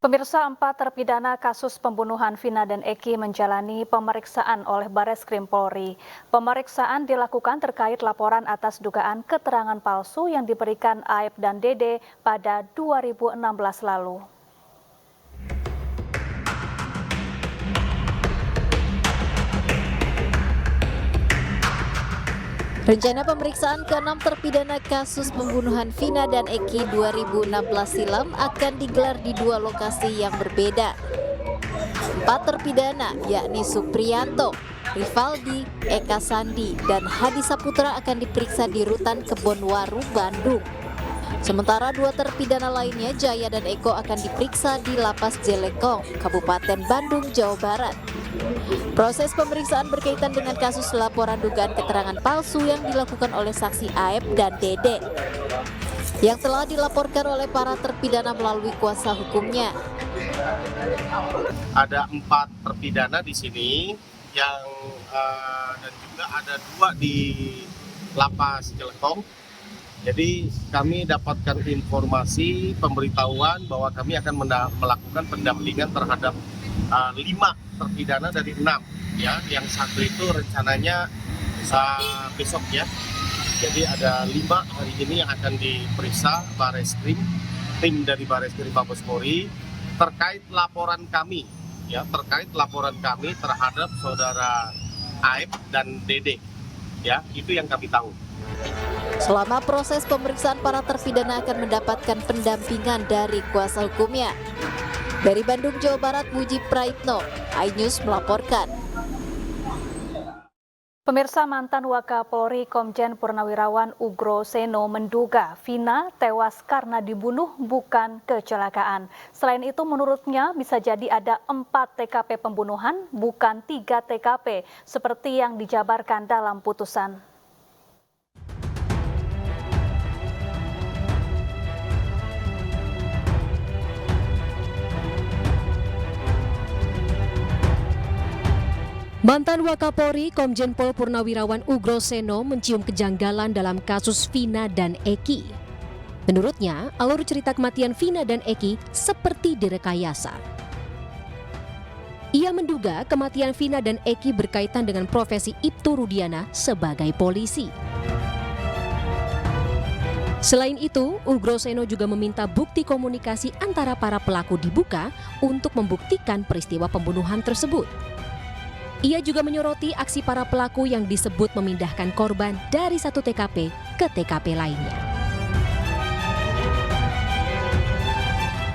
Pemirsa, 4 terpidana kasus pembunuhan Vina dan Eki menjalani pemeriksaan oleh Bareskrim Polri. Pemeriksaan dilakukan terkait laporan atas dugaan keterangan palsu yang diberikan Aep dan Dede pada 2016 lalu. Rencana pemeriksaan ke-6 terpidana kasus pembunuhan Vina dan Eki 2016 silam akan digelar di 2 lokasi yang berbeda. 4 terpidana yakni Supriyanto, Rivaldi, Eka Sandi, dan Hadi Saputra akan diperiksa di Rutan Kebonwaru, Bandung. Sementara 2 terpidana lainnya, Jaya dan Eko, akan diperiksa di Lapas Jelekong, Kabupaten Bandung, Jawa Barat. Proses pemeriksaan berkaitan dengan kasus laporan dugaan keterangan palsu yang dilakukan oleh saksi Aep dan Dede, yang telah dilaporkan oleh para terpidana melalui kuasa hukumnya. Ada 4 terpidana di sini yang dan juga ada 2 di Lapas Jelekong. Jadi kami dapatkan informasi pemberitahuan bahwa kami akan melakukan pendampingan terhadap 5 terpidana dari 6 ya. Yang satu itu rencananya besok ya. Jadi ada 5 hari ini yang akan diperiksa Bareskrim, tim dari Bareskrim Mabes Polri terkait laporan kami ya, terkait laporan kami terhadap saudara Aep dan Dede ya, itu yang kami tahu. Selama proses pemeriksaan, para terpidana akan mendapatkan pendampingan dari kuasa hukumnya. Dari Bandung, Jawa Barat, Muji Praitno, iNews melaporkan. Pemirsa, mantan Wakapolri Komjen Purnawirawan Ugro Seno menduga Vina tewas karena dibunuh bukan kecelakaan. Selain itu, menurutnya bisa jadi ada 4 TKP pembunuhan, bukan 3 TKP, seperti yang dijabarkan dalam putusan. Mantan Wakapolri Komjen Pol Purnawirawan Ugro Seno mencium kejanggalan dalam kasus Vina dan Eki. Menurutnya, alur cerita kematian Vina dan Eki seperti direkayasa. Ia menduga kematian Vina dan Eki berkaitan dengan profesi Ibtu Rudiana sebagai polisi. Selain itu, Ugro Seno juga meminta bukti komunikasi antara para pelaku dibuka untuk membuktikan peristiwa pembunuhan tersebut. Ia juga menyoroti aksi para pelaku yang disebut memindahkan korban dari satu TKP ke TKP lainnya.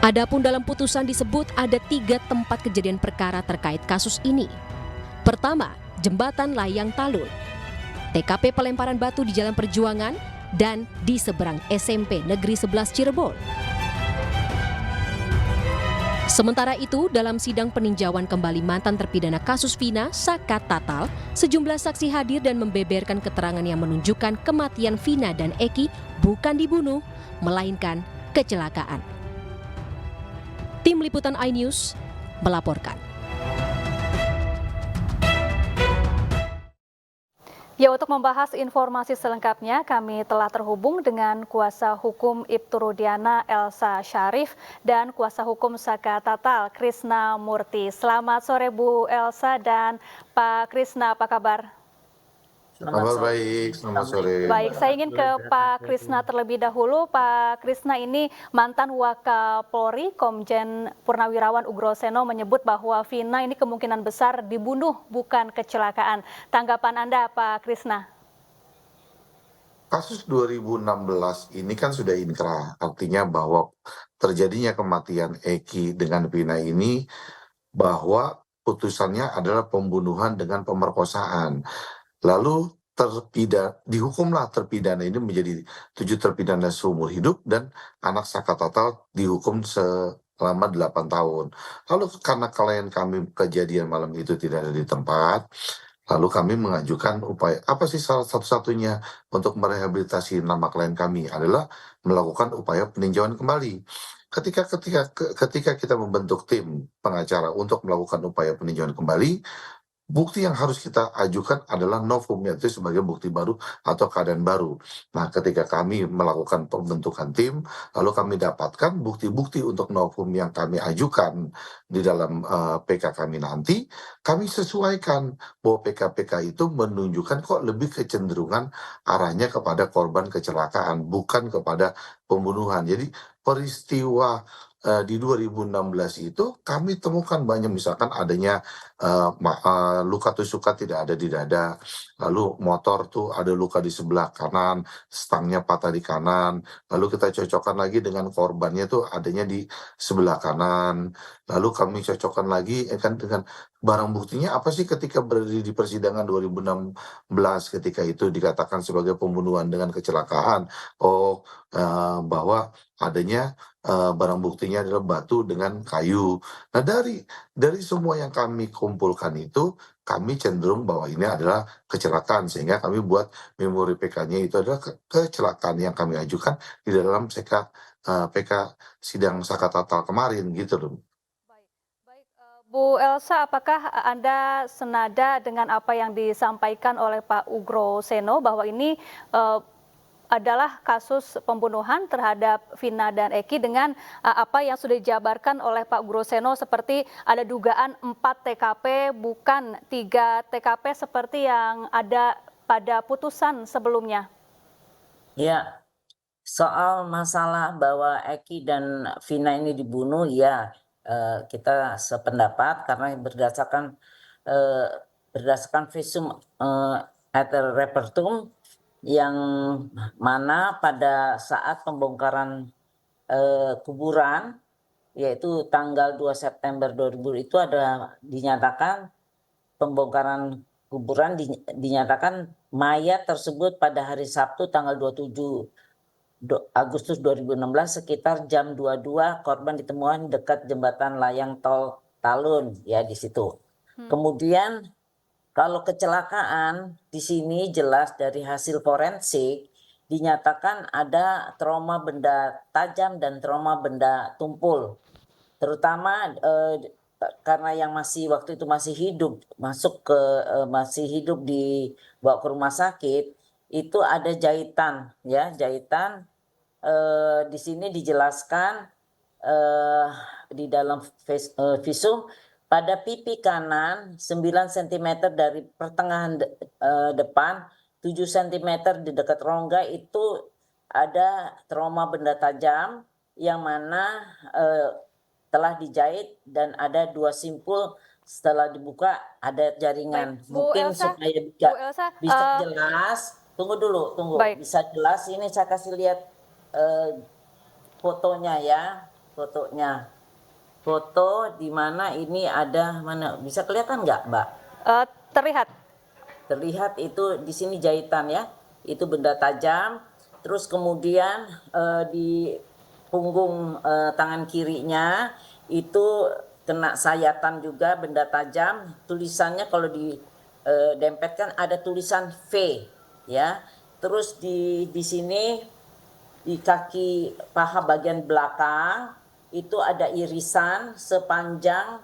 Adapun dalam putusan disebut ada 3 tempat kejadian perkara terkait kasus ini. Pertama, Jembatan Layang Talun, TKP pelemparan batu di Jalan Perjuangan, dan di seberang SMP Negeri 11 Cirebon. Sementara itu, dalam sidang peninjauan kembali mantan terpidana kasus Vina, Saka Tatal, sejumlah saksi hadir dan membeberkan keterangan yang menunjukkan kematian Vina dan Eki bukan dibunuh, melainkan kecelakaan. Tim Liputan iNews melaporkan. Ya, untuk membahas informasi selengkapnya, kami telah terhubung dengan kuasa hukum Ibtu Rudiana Elsa Syarif dan kuasa hukum Saka Tatal Krisna Murti. Selamat sore Bu Elsa dan Pak Krisna, apa kabar? Kabar baik, selamat sore. Baik, saya ingin ke Pak Krisna terlebih dahulu. Pak Krisna, ini mantan Wakapolri Komjen Purnawirawan Ugro Seno menyebut bahwa Vina ini kemungkinan besar dibunuh bukan kecelakaan. Tanggapan Anda, Pak Krisna? Kasus 2016 ini kan sudah inkrah, artinya bahwa terjadinya kematian Eki dengan Vina ini bahwa putusannya adalah pembunuhan dengan pemerkosaan. Lalu dihukumlah terpidana ini menjadi 7 terpidana seumur hidup dan anak Saka Tatal dihukum selama 8 tahun. Lalu karena klien kami kejadian malam itu tidak ada di tempat, lalu kami mengajukan upaya, apa sih salah satu-satunya untuk merehabilitasi nama klien kami adalah melakukan upaya peninjauan kembali. Ketika kita membentuk tim pengacara untuk melakukan upaya peninjauan kembali, bukti yang harus kita ajukan adalah novum, yaitu sebagai bukti baru atau keadaan baru. Nah, ketika kami melakukan pembentukan tim, lalu kami dapatkan bukti-bukti untuk novum yang kami ajukan di dalam PK kami nanti, kami sesuaikan bahwa PK-PK itu menunjukkan kok lebih kecenderungan arahnya kepada korban kecelakaan, bukan kepada pembunuhan. Jadi peristiwa di 2016 itu kami temukan banyak, misalkan adanya luka tusukan tidak ada di dada, lalu motor tuh ada luka di sebelah kanan, stangnya patah di kanan, lalu kita cocokkan lagi dengan korbannya tuh adanya di sebelah kanan, lalu kami cocokkan lagi kan dengan barang buktinya apa sih ketika berada di persidangan 2016 ketika itu dikatakan sebagai pembunuhan dengan kecelakaan. Bahwa adanya barang buktinya adalah batu dengan kayu. Nah, dari semua yang kami kumpulkan itu, kami cenderung bahwa ini adalah kecelakaan, sehingga kami buat memori PK-nya itu adalah kecelakaan yang kami ajukan di dalam PK sidang Saka Tatal kemarin gitu loh. Baik, baik, Bu Elsa, apakah Anda senada dengan apa yang disampaikan oleh Pak Ugro Seno bahwa ini adalah kasus pembunuhan terhadap Vina dan Eki dengan apa yang sudah dijabarkan oleh Pak Ugro Seno seperti ada dugaan 4 TKP bukan 3 TKP seperti yang ada pada putusan sebelumnya? Ya, soal masalah bahwa Eki dan Vina ini dibunuh, ya kita sependapat karena berdasarkan visum et repertum yang mana pada saat pembongkaran kuburan, yaitu tanggal 2 September 2000 itu ada dinyatakan pembongkaran kuburan dinyatakan mayat tersebut pada hari Sabtu tanggal 27 Agustus 2016 sekitar jam 22 korban ditemukan dekat jembatan layang tol Talun ya di situ. Kemudian kalau kecelakaan di sini jelas dari hasil forensik dinyatakan ada trauma benda tajam dan trauma benda tumpul. Terutama karena yang waktu itu masih hidup masih hidup dibawa ke rumah sakit, itu ada jahitan ya, jahitan di sini dijelaskan di dalam visum pada pipi kanan 9 cm dari pertengahan depan, 7 cm di dekat rongga itu ada trauma benda tajam yang mana telah dijahit dan ada 2 simpul setelah dibuka ada jaringan. Baik, Bu Mungkin Elsa, supaya bisa jelas, tunggu, baik. bisa jelas ini saya kasih lihat fotonya ya, foto di mana ini ada, mana bisa kelihatan nggak, Mbak? Terlihat. Terlihat itu di sini jahitan ya, itu benda tajam. Terus kemudian di punggung tangan kirinya itu kena sayatan juga benda tajam. Tulisannya kalau didempetkan ada tulisan V ya. Terus di sini di kaki paha bagian belakang itu ada irisan sepanjang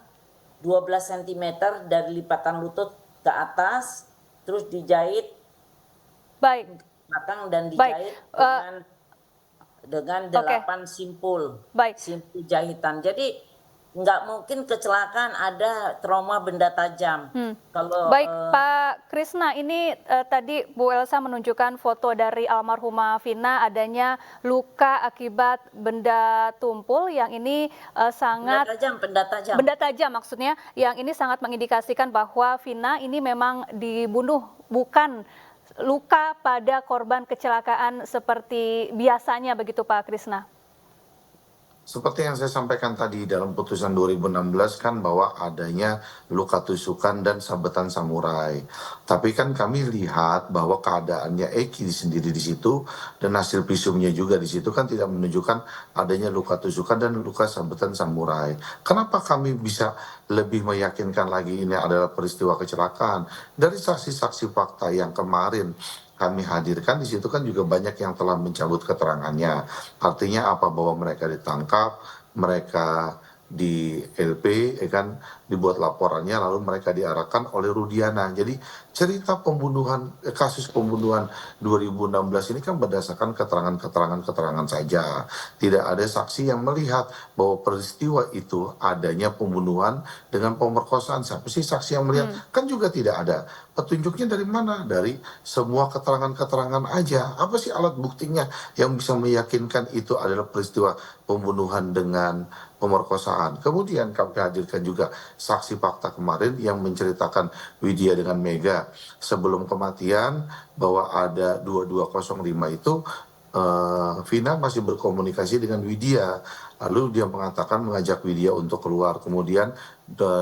12 cm dari lipatan lutut ke atas, terus dijahit Baik. belakang dan dijahit dengan 8 simpul, simpul jahitan. Jadi nggak mungkin kecelakaan ada trauma benda tajam. Baik, Pak Krisna, ini tadi Bu Elsa menunjukkan foto dari almarhumah Vina adanya luka akibat benda tumpul yang ini sangat benda tajam maksudnya, yang ini sangat mengindikasikan bahwa Vina ini memang dibunuh, bukan luka pada korban kecelakaan seperti biasanya, begitu Pak Krisna? Seperti yang saya sampaikan tadi dalam putusan 2016 kan bahwa adanya luka tusukan dan sabetan samurai. Tapi kan kami lihat bahwa keadaannya Eki sendiri di situ dan hasil visumnya juga di situ kan tidak menunjukkan adanya luka tusukan dan luka sabetan samurai. Kenapa kami bisa lebih meyakinkan lagi ini adalah peristiwa kecelakaan? Dari saksi-saksi fakta yang kemarin kami hadirkan di situ kan juga banyak yang telah mencabut keterangannya. Artinya apa? Bahwa mereka ditangkap, mereka di LP, dibuat laporannya, lalu mereka diarahkan oleh Rudiana. Jadi cerita kasus pembunuhan 2016 ini kan berdasarkan keterangan saja. Tidak ada saksi yang melihat bahwa peristiwa itu adanya pembunuhan dengan pemerkosaan. Siapa sih saksi yang melihat? Kan juga tidak ada. Petunjuknya dari mana? Dari semua keterangan-keterangan aja. Apa sih alat buktinya yang bisa meyakinkan itu adalah peristiwa pembunuhan dengan pemerkosaan. Kemudian kami hadirkan juga saksi fakta kemarin yang menceritakan Widya dengan Mega sebelum kematian bahwa ada 2205 itu Vina masih berkomunikasi dengan Widya. Lalu dia mengajak Widya untuk keluar. Kemudian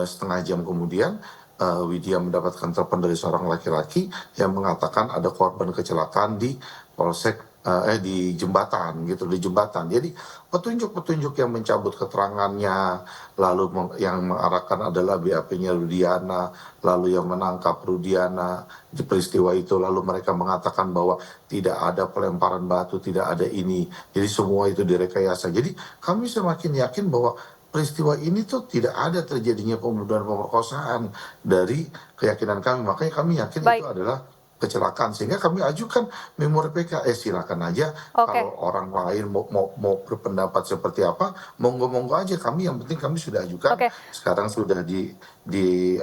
setengah jam kemudian Widya mendapatkan telepon dari seorang laki-laki yang mengatakan ada korban kecelakaan di Polsek di jembatan gitu, di jembatan. Jadi petunjuk-petunjuk yang mencabut keterangannya, lalu yang mengarahkan adalah BAP-nya Rudiana, lalu yang menangkap Rudiana di peristiwa itu, lalu mereka mengatakan bahwa tidak ada pelemparan batu, tidak ada ini. Jadi semua itu direkayasa. Jadi kami semakin yakin bahwa peristiwa ini tuh tidak ada terjadinya pembunuhan pemerkosaan dari keyakinan kami. Makanya kami yakin Baik. itu adalah kecelakaan, sehingga kami ajukan memori PK. Silakan aja kalau orang lain mau berpendapat seperti apa, monggo aja. Kami yang penting kami sudah ajukan. Sekarang sudah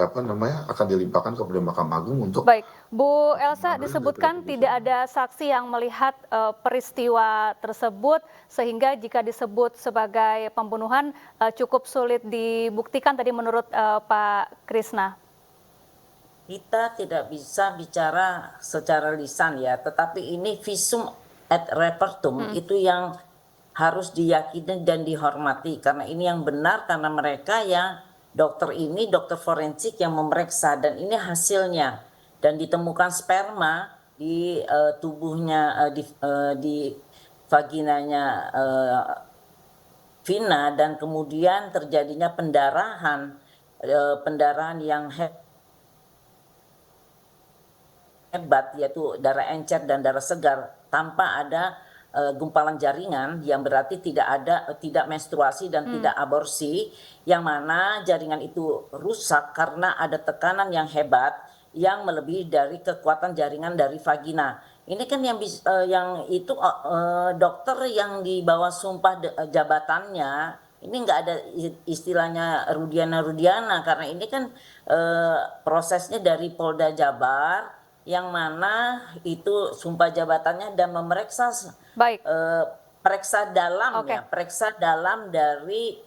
akan dilimpahkan kepada Mahkamah Agung untuk. Baik, Bu Elsa, disebutkan tidak ada saksi yang melihat peristiwa tersebut, sehingga jika disebut sebagai pembunuhan cukup sulit dibuktikan tadi menurut Pak Krisna. Kita tidak bisa bicara secara lisan ya, tetapi ini visum et repertum itu yang harus diyakini dan dihormati, karena ini yang benar, karena mereka yang dokter forensik yang memeriksa, dan ini hasilnya, dan ditemukan sperma di tubuhnya, di vaginanya Vina, dan kemudian terjadinya pendarahan yang hebat, yaitu darah encer dan darah segar tanpa ada gumpalan jaringan, yang berarti tidak menstruasi dan tidak aborsi, yang mana jaringan itu rusak karena ada tekanan yang hebat yang melebihi dari kekuatan jaringan dari vagina. Ini kan yang itu dokter yang di bawah sumpah jabatannya, ini nggak ada istilahnya Rudiana, karena ini kan prosesnya dari Polda Jabar, yang mana itu sumpah jabatannya dan memeriksa periksa dalam dari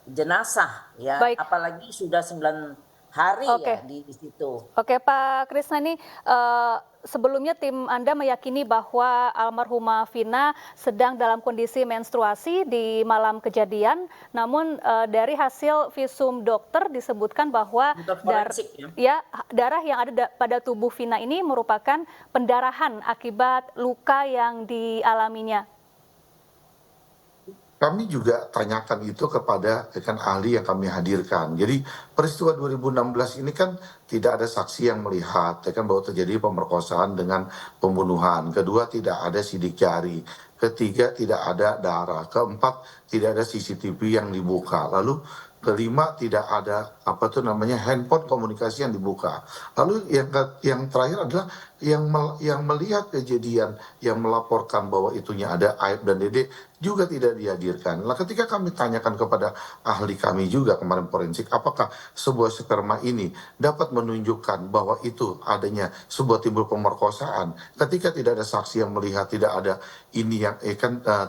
jenazah ya. Baik. Apalagi sudah 9 hari ya di situ. Oke, Pak Krisna, ini sebelumnya tim Anda meyakini bahwa almarhumah Vina sedang dalam kondisi menstruasi di malam kejadian, namun dari hasil visum dokter disebutkan bahwa darah yang ada pada tubuh Vina ini merupakan pendarahan akibat luka yang dialaminya. Kami juga tanyakan itu kepada ahli yang kami hadirkan. Jadi peristiwa 2016 ini kan tidak ada saksi yang melihat bahwa terjadi pemerkosaan dengan pembunuhan. Kedua, tidak ada sidik jari. Ketiga, tidak ada darah. Keempat, tidak ada CCTV yang dibuka. Lalu kelima, tidak ada handphone komunikasi yang dibuka. Lalu yang terakhir adalah yang melihat kejadian, yang melaporkan bahwa itunya ada Aib dan Dede juga tidak dihadirkan. Nah, ketika kami tanyakan kepada ahli kami juga kemarin forensik, apakah sebuah sperma ini dapat menunjukkan bahwa itu adanya sebuah timbul pemerkosaan, ketika tidak ada saksi yang melihat, tidak ada ini yang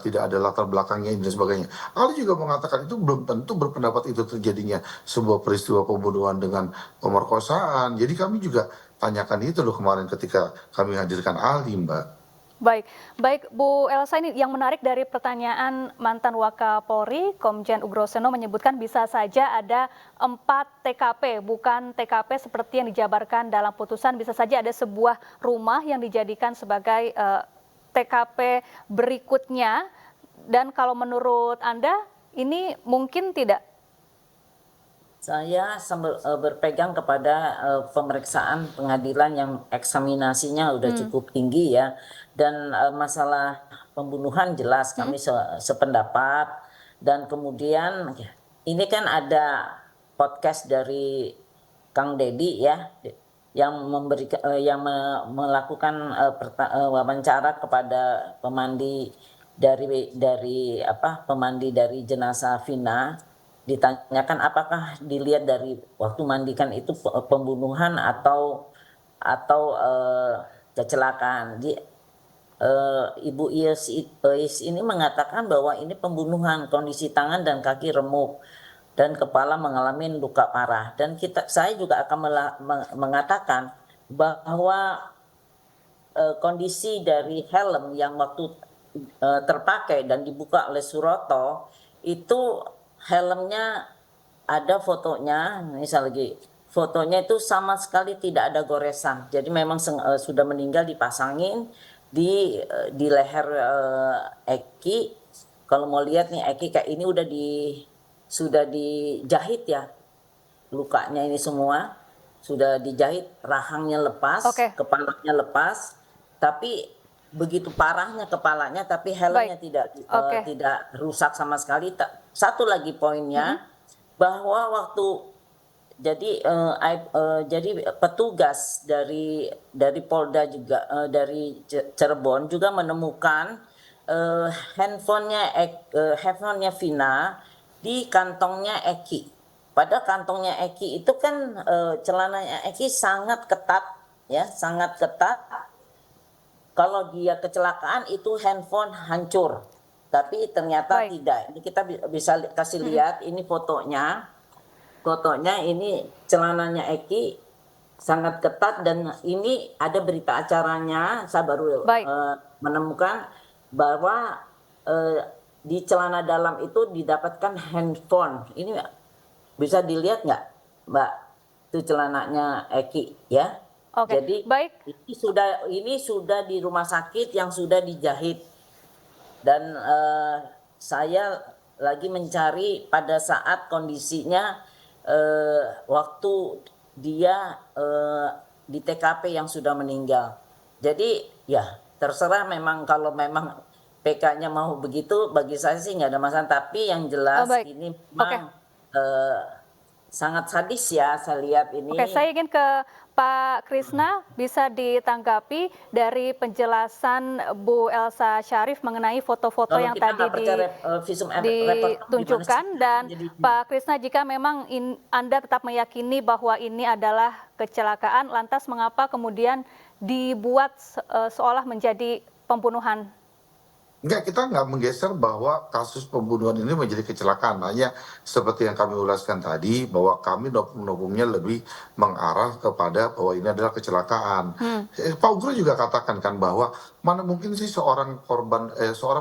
tidak ada latar belakangnya dan sebagainya. Ahli juga mengatakan itu belum tentu berpendapat itu terjadinya sebuah peristiwa pembunuhan dengan pemerkosaan. Jadi kami juga tanyakan itu loh kemarin ketika kami hadirkan ahli, Mbak. Baik Bu Elsa, ini yang menarik dari pertanyaan mantan Wakapolri Komjen Ugroseno menyebutkan bisa saja ada 4 TKP, bukan TKP seperti yang dijabarkan dalam putusan, bisa saja ada sebuah rumah yang dijadikan sebagai TKP berikutnya. Dan kalau menurut Anda ini mungkin tidak? Saya berpegang kepada pemeriksaan pengadilan yang eksaminasinya udah cukup tinggi ya, dan masalah pembunuhan jelas kami sependapat, dan kemudian ini kan ada podcast dari Kang Dedi ya, yang melakukan wawancara kepada pemandi dari jenazah Vina, ditanyakan apakah dilihat dari waktu mandikan itu pembunuhan atau kecelakaan. Ibu Iis ini mengatakan bahwa ini pembunuhan, kondisi tangan dan kaki remuk dan kepala mengalami luka parah. Dan saya juga akan mengatakan bahwa kondisi dari helm yang waktu terpakai dan dibuka oleh Suroto itu helmnya ada fotonya, misal lagi fotonya itu sama sekali tidak ada goresan. Jadi memang sudah meninggal dipasangin di leher Eki. Kalau mau lihat nih Eki kayak ini sudah dijahit ya, lukanya ini semua sudah dijahit, rahangnya lepas, kepalanya lepas, tapi begitu parahnya kepalanya, tapi helmnya tidak rusak sama sekali. Satu lagi poinnya bahwa waktu jadi petugas dari Polda juga dari Cirebon juga menemukan handphonenya Vina di kantongnya Eki. Pada kantongnya Eki itu kan celananya Eki sangat ketat ya, sangat ketat. Kalau dia kecelakaan itu handphone hancur, tapi ternyata tidak. Ini kita bisa kasih lihat ini fotonya. Fotonya ini celananya Eki sangat ketat dan ini ada berita acaranya. Saya baru menemukan bahwa di celana dalam itu didapatkan handphone. Ini bisa dilihat nggak, Mbak? Itu celananya Eki ya. Jadi ini sudah di rumah sakit yang sudah dijahit dan saya lagi mencari pada saat kondisinya waktu dia di TKP yang sudah meninggal. Jadi ya terserah memang kalau memang PK-nya mau begitu, bagi saya sih nggak ada masalah. Tapi yang jelas ini memang sangat sadis ya saya lihat ini. Saya ingin ke Pak Krisna, bisa ditanggapi dari penjelasan Bu Elsa Syarif mengenai foto-foto yang tadi ditunjukkan. Dan Pak Krisna, jika memang Anda tetap meyakini bahwa ini adalah kecelakaan, lantas mengapa kemudian dibuat seolah menjadi pembunuhan? Enggak, kita nggak menggeser bahwa kasus pembunuhan ini menjadi kecelakaan. Hanya seperti yang kami ulaskan tadi, bahwa kami hukumnya lebih mengarah kepada bahwa ini adalah kecelakaan. Pak Ugro juga katakan kan bahwa mana mungkin sih seorang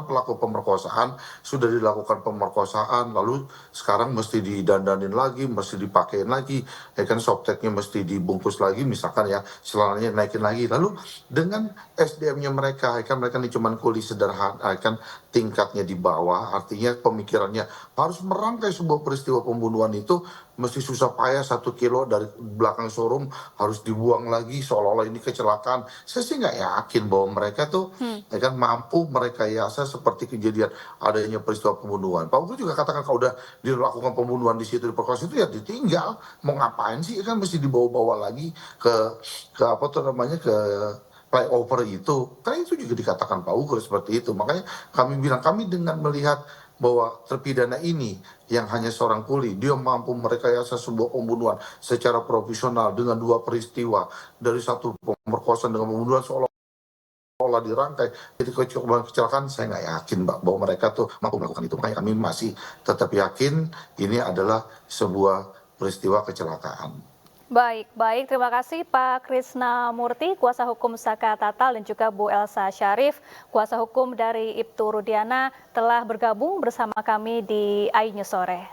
pelaku pemerkosaan sudah dilakukan pemerkosaan, lalu sekarang mesti didandanin lagi, mesti dipakein lagi, ya kan, softteknya mesti dibungkus lagi, misalkan ya, celananya naikin lagi. Lalu dengan SDM-nya mereka, ya kan, mereka ini cuma kuli sederhana, kan tingkatnya di bawah, artinya pemikirannya harus merangkai sebuah peristiwa pembunuhan itu mesti susah payah 1 kilo dari belakang showroom harus dibuang lagi seolah-olah ini kecelakaan. Saya sih nggak yakin bahwa mereka tuh ya kan mampu merekayasa seperti kejadian adanya peristiwa pembunuhan. Pak Ugo juga katakan kalau udah dilakukan pembunuhan di situ, diperkosa itu ya ditinggal, mau ngapain sih, kan mesti dibawa-bawa lagi ke apa tuh namanya, ke flyover itu. Kan itu juga dikatakan Pak Ugo seperti itu. Makanya kami bilang, kami dengan melihat bahwa terpidana ini yang hanya seorang kuli, dia mampu merekayasa sebuah pembunuhan secara profesional dengan 2 peristiwa, dari satu pemerkosaan dengan pembunuhan seolah dirangkai jadi kecelakaan. Saya nggak yakin Mbak bahwa mereka tuh mampu melakukan itu. Makanya kami masih tetap yakin ini adalah sebuah peristiwa kecelakaan. Baik. Terima kasih Pak Krisna Murty, kuasa hukum Saka Tatal, dan juga Bu Elsa Syarif, kuasa hukum dari Ibtu Rudiana, telah bergabung bersama kami di iNews Sore.